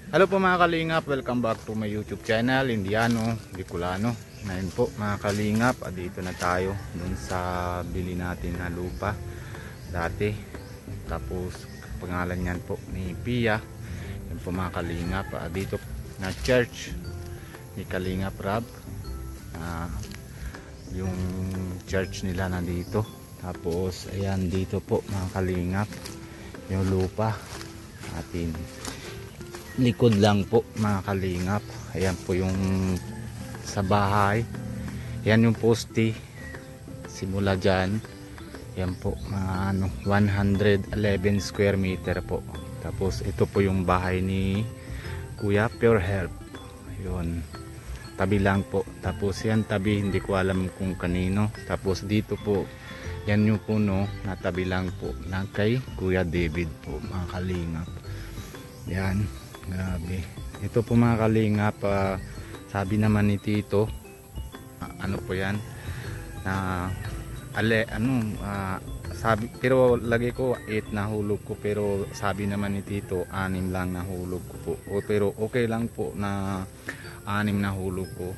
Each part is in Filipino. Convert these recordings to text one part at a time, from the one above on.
Hello po mga kalingap, welcome back to my YouTube channel, Indiano Bicolano. Ngayon po mga kalingap, dito na tayo dun sa bili natin na lupa dati. Tapos pangalan niyan po ni Pia. Yan po mga kalingap, dito na church ni Kalingap Rab. Yung church nila nandito. Tapos ayan dito po mga kalingap, yung lupa atin. Likod lang po mga kalingap. Ayan po yung sa bahay. Ayan yung poste. Simula dyan. Ayan po mga 111 square meter po. Tapos ito po yung bahay ni Kuya Pure Help. Ayun. Tabi lang po. Tapos yan tabi, hindi ko alam kung kanino. Tapos dito po, yan yung puno na tabi lang po na kay Kuya David po mga kalingap. Yan. Grabe. Ito po mga kalingap, sabi naman ni Tito, ano po yan, sabi, pero lagi ko 8 na hulog ko, pero sabi naman ni Tito 6 lang na hulog ko po. Pero okay lang po na 6 na hulog ko.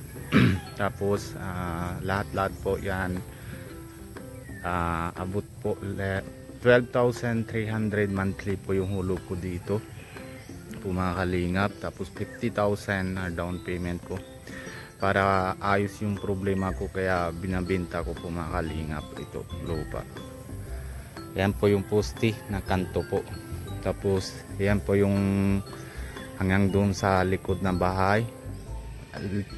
Tapos lahat-lahat po yan, abot po 12,300 monthly po yung hulog ko dito po mga kalingap. Tapos 50,000 na down payment ko para ayos yung problema ko, kaya binabenta ko po mga kalingap ito lupa. Yan po yung poste na kanto po. Tapos yan po yung hanggang doon sa likod ng bahay,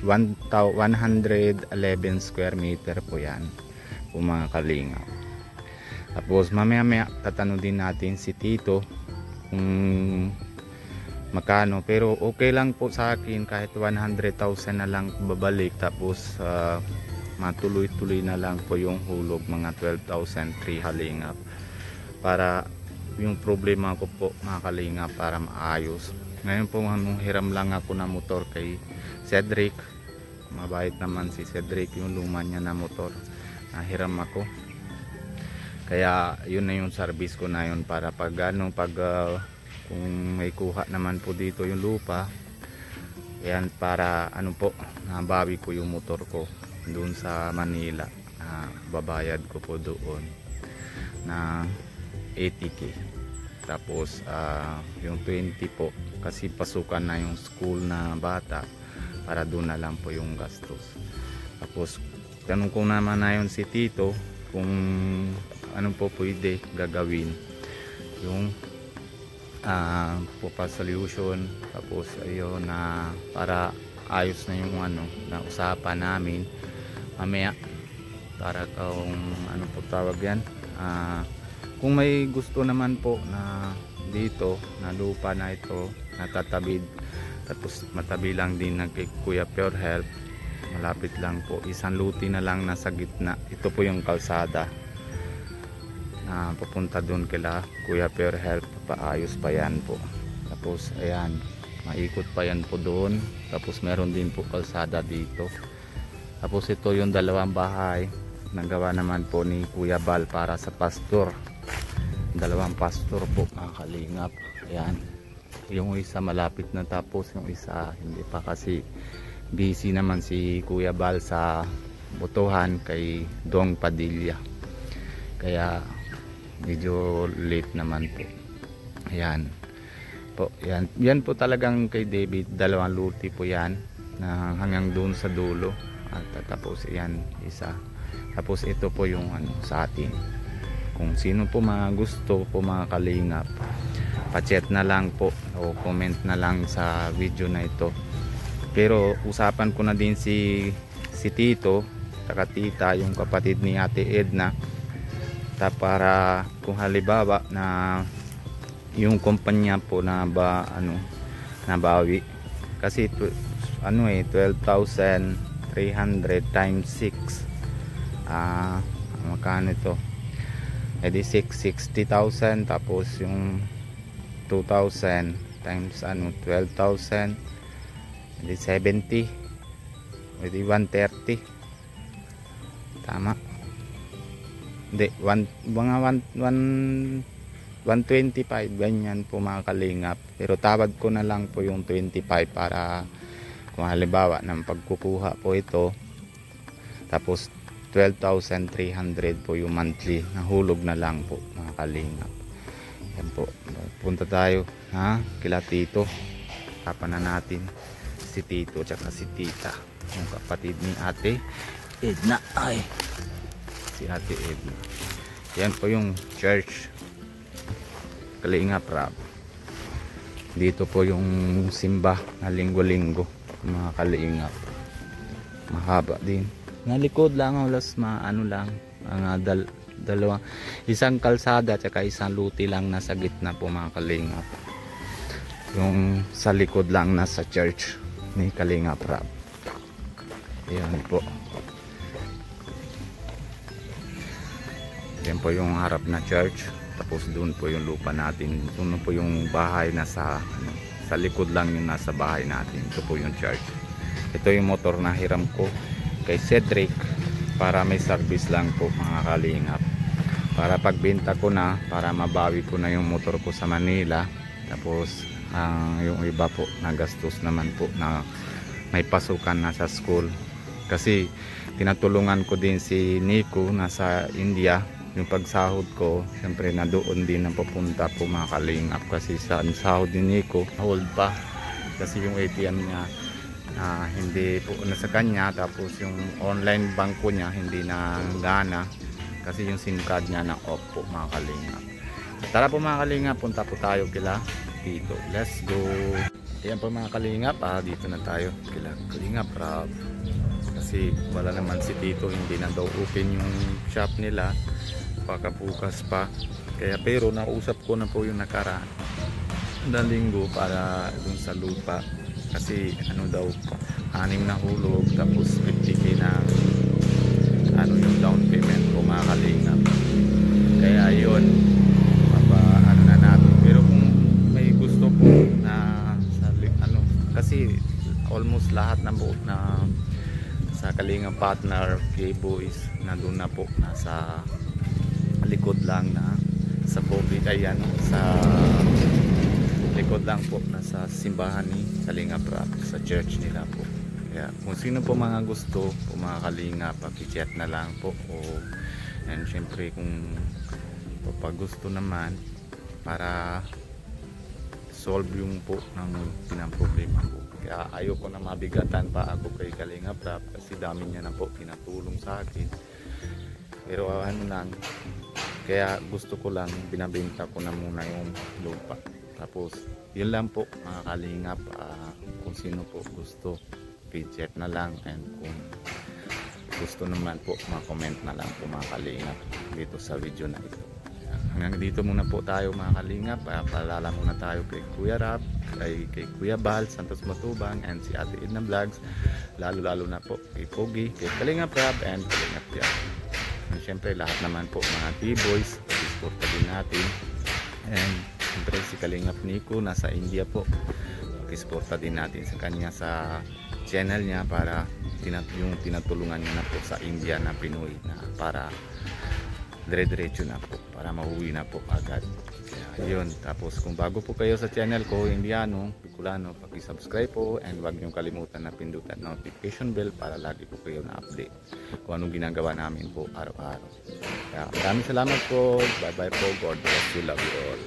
111 square meter po yan po mga kalingap. Tapos mamaya tatanong din natin si Tito kung makano, pero okay lang po sa akin kahit 100,000 na lang babalik. Tapos matuloy-tuloy na lang po yung hulog, mga 12,300 halingap, para yung problema ko po mga kalingap para maayos. Ngayon po hiram lang ako na motor kay Cedric. Mabait naman si Cedric, yung luma niya na motor nahiram ako, kaya yun na yung service ko na yun para pag kung may kuha naman po dito yung lupa, yan para nabawi ko yung motor ko doon sa Manila. Babayad ko po doon na 80k. Tapos yung 20 po kasi pasukan na yung school na bata, para doon na lang po yung gastos. Tapos tanong ko naman na yun si Tito kung ano po pwede gagawin yung pupa solution. Tapos ayun na para ayos na yung na usapan namin mamaya, para kung ano po tawag yan, kung may gusto naman po na dito na lupa na ito natatabid, tapos matabi lang din ng kay Kuya Pure Help, malapit lang po, isang luti na lang nasa gitna. Ito po yung kalsada na papunta doon kila Kuya Pure Help, paayos pa yan po. Tapos ayan, maikot pa yan po doon. Tapos meron din po kalsada dito. Tapos ito yung dalawang bahay nagawa naman po ni Kuya Bal para sa pastor. Dalawang pastor po mga kalingap. Ayan, yung isa malapit na tapos, yung isa hindi pa kasi busy naman si Kuya Bal sa botohan kay Dong Padilla, kaya medyo late naman po. Ayan po, yan po talagang kay David, dalawang luti po yan na hanggang doon sa dulo. At tapos yan isa. Tapos ito po yung sa atin. Kung sino po mga gusto po mga kalingap, pa-chat na lang po o comment na lang sa video na ito. Pero usapan ko na din si Tito saka tita, yung kapatid ni Ate Edna, para kung halimbawa na yung kumpanya po na nabawi, kasi 12,300 times 6, magkano ito, edi 60,000. Tapos yung 2,000 times 12,000, edi 70, edi 130. Tama? Hindi, mga 125 ganyan po mga kalingap, pero tawad ko na lang po yung 25 para kung halimbawa ng pagkukuha po ito, tapos 12,300 po yung monthly, nahulog na lang po mga kalingap. Yan po, punta tayo kila Tito, kapan na natin si Tito tsaka si Tita, yung kapatid ni Ate Edna, si Ate Edna. Yan po yung church Kalingap Rab. Dito po yung simba na linggo-linggo mga kalingap. Mahaba din. Nalikod lang, halos ano lang, dalawang, isang kalsada tsaka isang luti lang nasa gitna po mga kalingap. Yung sa likod lang nasa church ni Kalingap Rab. Ayan po. Yan po yung harap na church. Tapos doon po yung lupa natin. Doon po yung bahay nasa sa likod lang yung nasa bahay natin. Ito po yung church. Ito yung motor na hiram ko kay Cedric para may service lang po mga kalingap. Para pagbenta ko na, para mabawi ko na yung motor ko sa Manila. Tapos yung iba po nagastos naman po na may pasukan na sa school. Kasi tinatulungan ko din si Nico nasa India. Yung pagsahod ko, syempre na doon din ang pupunta po mga kalingap, kasi sa sahod ni Nico hold pa kasi yung ATM niya hindi po na sa kanya, tapos yung online banko niya hindi na gana kasi yung SIM card niya na off po mga kalingap. Tara po mga kalingap, punta po tayo kila Tito, let's go. Ayan po mga kalingap, dito na tayo kila Kalingap Rab, kasi wala naman si Tito, hindi na daw open yung shop nila, pagkabukas pa. Kaya pero nausap ko na po yung nakaraan na linggo para dun sa lupa, kasi ano daw 6 na hulog, tapos 50k na yung down payment ko mga kalingap. Kaya yun, ano na natin. Pero kung may gusto po na kasi almost lahat na buo na sa Kalingap Partner K-Boys na doon na po, nasa likod lang na sa COVID, ayan, sa likod lang po nasa simbahan ni Kalingap Rab, sa church nila po. Kaya kung sino po mga gusto po mga kalingap, paki-chat na lang po, and syempre kung pag gusto naman para solve yung po ng pinaproblema po. Kaya ayoko na mabigatan pa ako kay Kalingap Rab, kasi dami niya na po pinatulong sa akin. Pero ano lang, kaya gusto ko lang, binabenta ko na muna yung lupa. Tapos yun lang po mga kalingap, kung sino po gusto, chat na lang, and kung gusto naman po comment na lang po mga kalingap dito sa video na ito. Hanggang dito muna po tayo mga kalingap. Paalala muna tayo kay Kuya Rab, kay Kuya Bal Santos Matubang, and si Ate Edna Vlogs, lalo na po kay Pogi, kay Kalingap Rab, and Kalingap Tiap. Siyempre lahat naman po mga T-Boys, pag-suporta din natin. And siyempre si Kalingap Nico nasa India po, pag-suporta din natin sa kanya sa channel niya, para yung tinatulungan niya na po sa India na Pinoy, na para dire-diretso na po, para mahuwi na po agad. Kaya yun. Tapos kung bago po kayo sa channel ko, Indiano Bicolano, pag-subscribe po, and huwag niyong kalimutan na pindutan notification bell para lagi po kayo na-update kung anong ginagawa namin po araw-araw. Kaya maraming salamat po. Bye bye po. God bless you. Love you all.